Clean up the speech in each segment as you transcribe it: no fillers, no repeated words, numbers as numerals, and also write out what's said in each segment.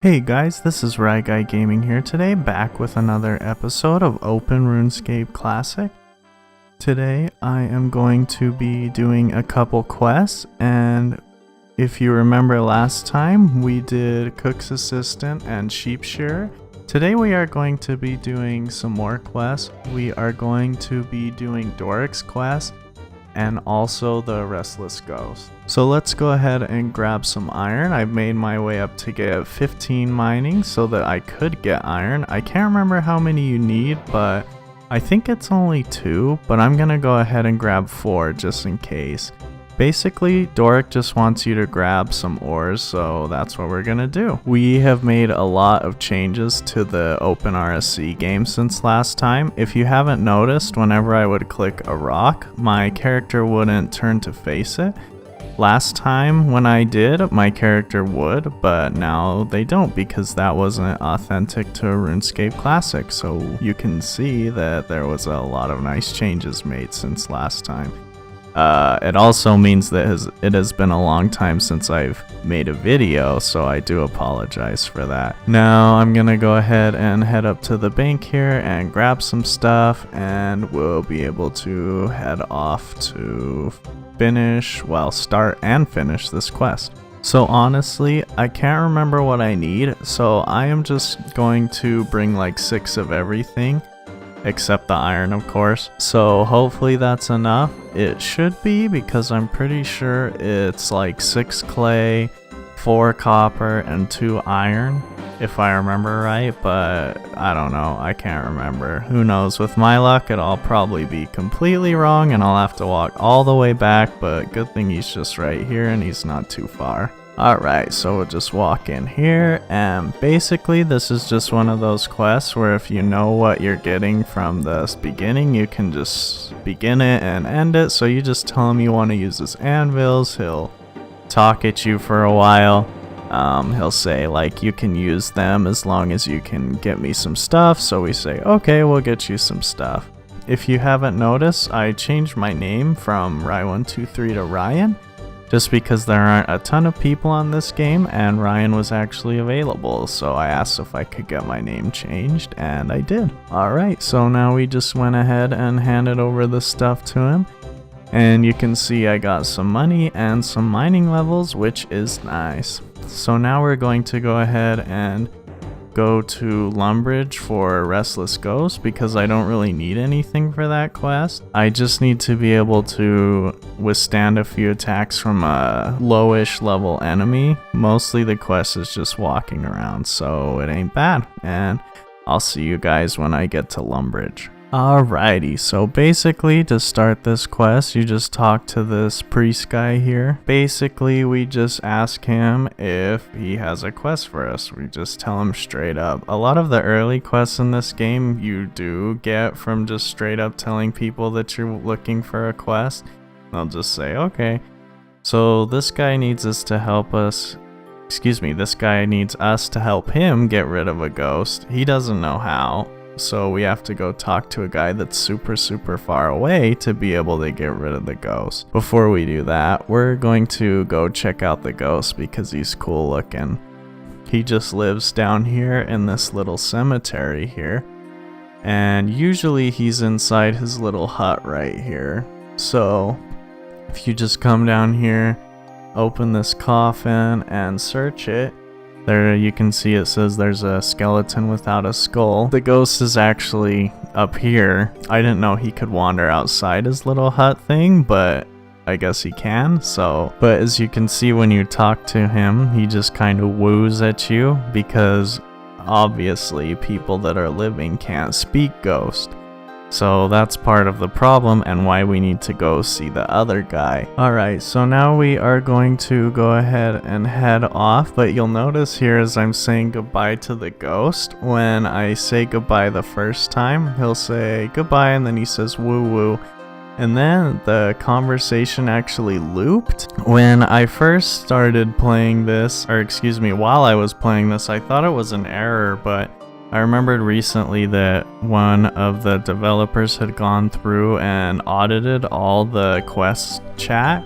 Hey guys, this is RyGuyGaming here today, back with another episode of Open RuneScape Classic. Today I am going to be doing a couple quests, and if you remember last time we did Cook's Assistant and Sheep Shearer. Today we are going to be doing some more quests. We are going to be doing Doric's quest and also the Restless Ghost. So let's go ahead and grab some iron. I've made my way up to get 15 mining so that I could get iron. I can't remember how many you need, but I think it's only 2, but I'm gonna go ahead and grab 4 just in case. Basically, Doric just wants you to grab some ores, so that's what we're gonna do. We have made a lot of changes to the Open RSC game since last time. If you haven't noticed, whenever I would click a rock, my character wouldn't turn to face it. Last time when I did, my character would, but now they don't because that wasn't authentic to RuneScape Classic. So you can see that there was a lot of nice changes made since last time. It also means that it has been a long time since I've made a video, so I do apologize for that. Now I'm gonna go ahead and head up to the bank here and grab some stuff, and we'll be able to head off to start and finish this quest. So honestly, I can't remember what I need, so I am just going to bring like 6 of everything. Except the iron, of course. So hopefully that's enough. It should be, because I'm pretty sure it's like 6 clay, 4 copper, and 2 iron, if I remember right, but I don't know. I can't remember. Who knows? With my luck, it'll probably be completely wrong and I'll have to walk all the way back, but good thing he's just right here and he's not too far. Alright, so we'll just walk in here, and basically this is just one of those quests where if you know what you're getting from the beginning, you can just begin it and end it. So you just tell him you want to use his anvils, he'll talk at you for a while. He'll say like you can use them as long as you can get me some stuff, so we say okay, we'll get you some stuff. If you haven't noticed, I changed my name from Ry123 to Ryan, just because there aren't a ton of people on this game and Ryan was actually available, so I asked if I could get my name changed, and I did. Alright, so now we just went ahead and handed over the stuff to him, and you can see I got some money and some mining levels, which is nice. So now we're going to go ahead and go to Lumbridge for Restless Ghost, because I don't really need anything for that quest. I just need to be able to withstand a few attacks from a lowish level enemy. Mostly the quest is just walking around, so it ain't bad. And I'll see you guys when I get to Lumbridge. Alrighty, so basically to start this quest, you just talk to this priest guy here. Basically, we just ask him if he has a quest for us. We just tell him straight up. A lot of the early quests in this game you do get from just straight up telling people that you're looking for a quest. They'll just say, okay. So this guy needs us to help us. This guy needs us to help him get rid of a ghost. He doesn't know how. So we have to go talk to a guy that's super far away to be able to get rid of the ghost. Before we do that, we're going to go check out the ghost because he's cool looking. He just lives down here in this little cemetery here, and usually he's inside his little hut right here. So if you just come down here, open this coffin and search it, there you can see it says there's a skeleton without a skull. The ghost is actually up here. I didn't know he could wander outside his little hut thing, but I guess he can. But as you can see when you talk to him, he just kind of woos at you because obviously people that are living can't speak ghost. So that's part of the problem and why we need to go see the other guy. Alright, so now we are going to go ahead and head off, but you'll notice here as I'm saying goodbye to the ghost, when I say goodbye the first time, he'll say goodbye and then he says woo woo. And then the conversation actually looped. When I first started playing this, while I was playing this, I thought it was an error, but I remembered recently that one of the developers had gone through and audited all the quest chat,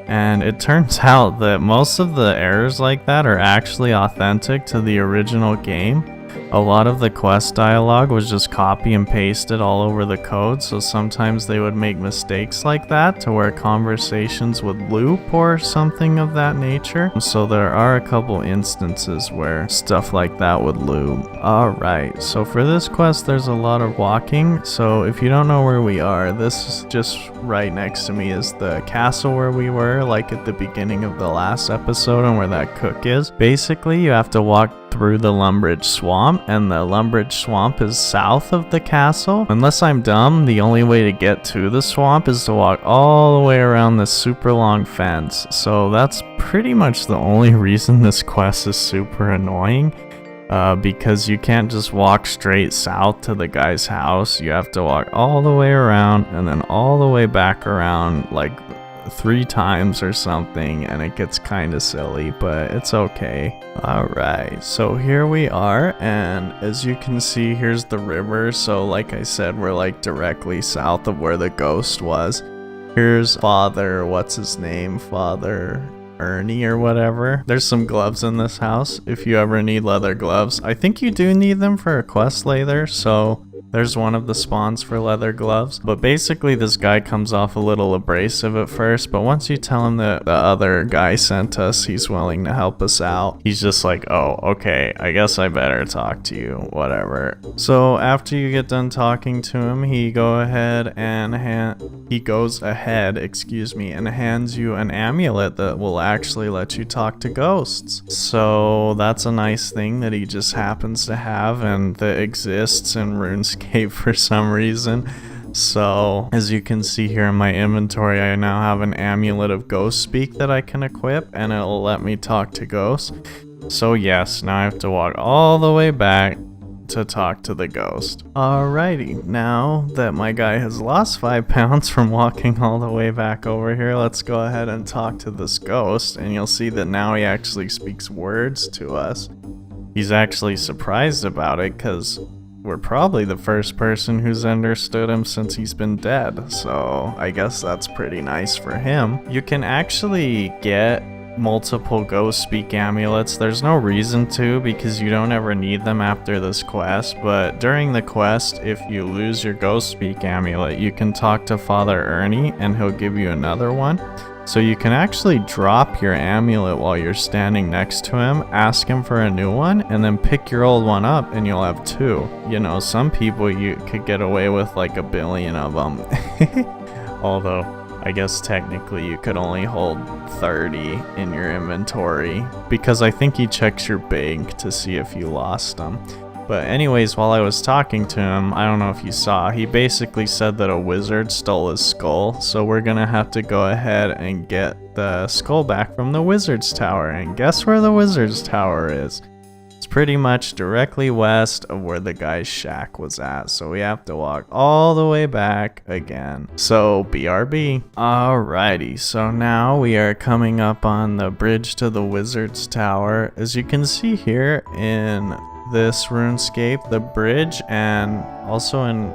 And it turns out that most of the errors like that are actually authentic to the original game. A lot of the quest dialogue was just copy and pasted all over the code, so sometimes they would make mistakes like that to where conversations would loop or something of that nature. So there are a couple instances where stuff like that would loop. Alright, so for this quest there's a lot of walking, so if you don't know where we are, this is just right next to me is the castle where we were, like at the beginning of the last episode and where that cook is. Basically, you have to walk through the Lumbridge Swamp, and the Lumbridge Swamp is south of the castle. Unless I'm dumb, the only way to get to the swamp is to walk all the way around this super long fence. So that's pretty much the only reason this quest is super annoying. Because you can't just walk straight south to the guy's house. You have to walk all the way around and then all the way back around like 3 times or something, and it gets kind of silly, but it's okay. Alright, so here we are, and as you can see, here's the river. So like I said, we're like directly south of where the ghost was. Here's Father, what's his name? Father Ernie or whatever. There's some gloves in this house if you ever need leather gloves. I think you do need them for a quest later, so there's one of the spawns for leather gloves. But basically this guy comes off a little abrasive at first, but once you tell him that the other guy sent us, he's willing to help us out. He's just like, oh, okay, I guess I better talk to you, whatever. So after you get done talking to him, he goes ahead and hands you an amulet that will actually let you talk to ghosts. So that's a nice thing that he just happens to have and that exists in RuneScape for some reason. So as you can see here in my inventory, I now have an amulet of ghost speak that I can equip, and it'll let me talk to ghosts. So yes, now I have to walk all the way back to talk to the ghost. Alrighty, now that my guy has lost 5 pounds from walking all the way back over here, let's go ahead and talk to this ghost, and you'll see that now he actually speaks words to us. He's actually surprised about it because we're probably the first person who's understood him since he's been dead, so I guess that's pretty nice for him. You can actually get multiple ghost speak amulets. There's no reason to, because you don't ever need them after this quest, but during the quest, if you lose your ghost speak amulet, you can talk to Father Ernie and he'll give you another one. So you can actually drop your amulet while you're standing next to him, ask him for a new one, and then pick your old one up and you'll have 2. You know, some people you could get away with like 1 billion of them. Although, I guess technically you could only hold 30 in your inventory, because I think he checks your bank to see if you lost them. But anyways, while I was talking to him, I don't know if you saw, he basically said that a wizard stole his skull, so we're gonna have to go ahead and get the skull back from the wizard's tower. And guess where the wizard's tower is? It's pretty much directly west of where the guy's shack was at, so we have to walk all the way back again. So BRB. Alrighty, so now we are coming up on the bridge to the wizard's tower. As you can see here in this RuneScape, the bridge, and also in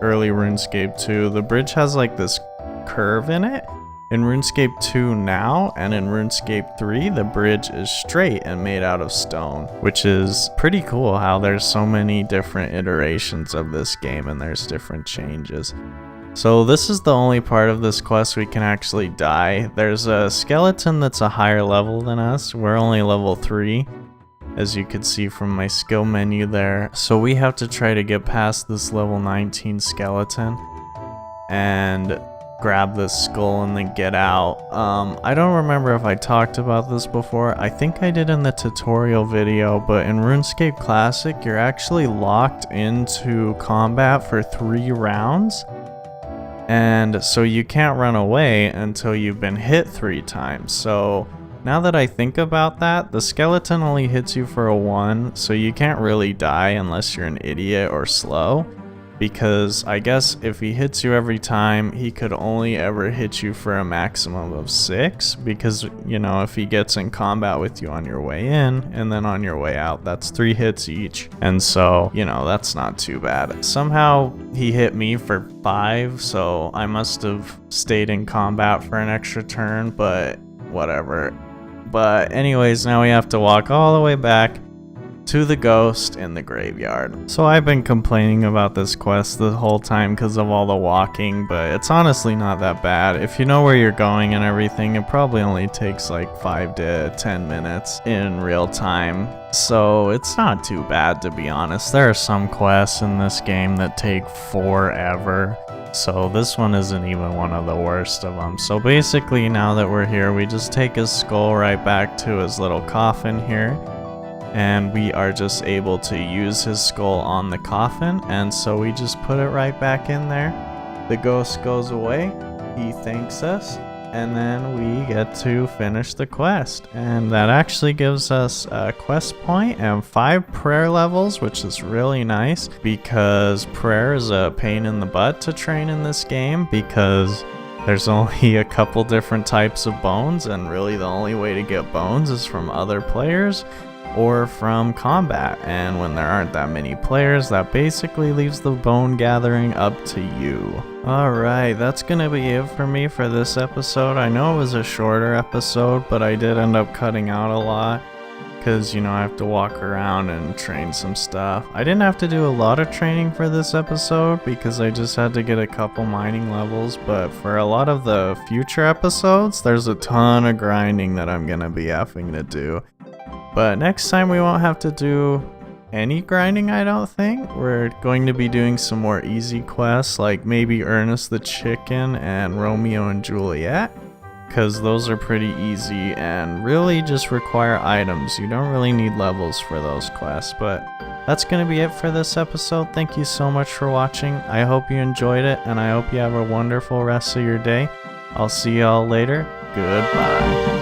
early RuneScape 2, the bridge has like this curve in it. In RuneScape 2 now, and in RuneScape 3, the bridge is straight and made out of stone, which is pretty cool how there's so many different iterations of this game and there's different changes. So this is the only part of this quest we can actually die. There's a skeleton that's a higher level than us. We're only level 3. As you can see from my skill menu there. So we have to try to get past this level 19 skeleton and grab this skull and then get out. I don't remember if I talked about this before. I think I did in the tutorial video, but in RuneScape Classic, you're actually locked into combat for 3 rounds. And so you can't run away until you've been hit 3 times. So now that I think about that, the skeleton only hits you for a 1, so you can't really die unless you're an idiot or slow. because I guess if he hits you every time, he could only ever hit you for a maximum of 6, because, you know, if he gets in combat with you on your way in and then on your way out, that's 3 hits each. And so, you know, that's not too bad. Somehow he hit me for 5, so I must have stayed in combat for an extra turn, but whatever. But anyways, now we have to walk all the way back to the ghost in the graveyard. So I've been complaining about this quest the whole time because of all the walking, but it's honestly not that bad. If you know where you're going and everything, it probably only takes like 5 to 10 minutes in real time. So it's not too bad, to be honest. There are some quests in this game that take forever. So this one isn't even one of the worst of them. So basically, now that we're here, we just take his skull right back to his little coffin here. And we are just able to use his skull on the coffin, and so we just put it right back in there. The ghost goes away, he thanks us, and then we get to finish the quest. And that actually gives us a quest point and 5 prayer levels, which is really nice because prayer is a pain in the butt to train in this game, because there's only a couple different types of bones, and really the only way to get bones is from other players or from combat, and when there aren't that many players, that basically leaves the bone gathering up to you. Alright, that's gonna be it for me for this episode. I know it was a shorter episode, but I did end up cutting out a lot because, you know, I have to walk around and train some stuff. I didn't have to do a lot of training for this episode because I just had to get a couple mining levels, but for a lot of the future episodes, there's a ton of grinding that I'm gonna be having to do. But next time we won't have to do any grinding, I don't think. We're going to be doing some more easy quests, like maybe Ernest the Chicken and Romeo and Juliet, because those are pretty easy and really just require items. You don't really need levels for those quests. But that's going to be it for this episode. Thank you so much for watching. I hope you enjoyed it, and I hope you have a wonderful rest of your day. I'll see y'all later. Goodbye.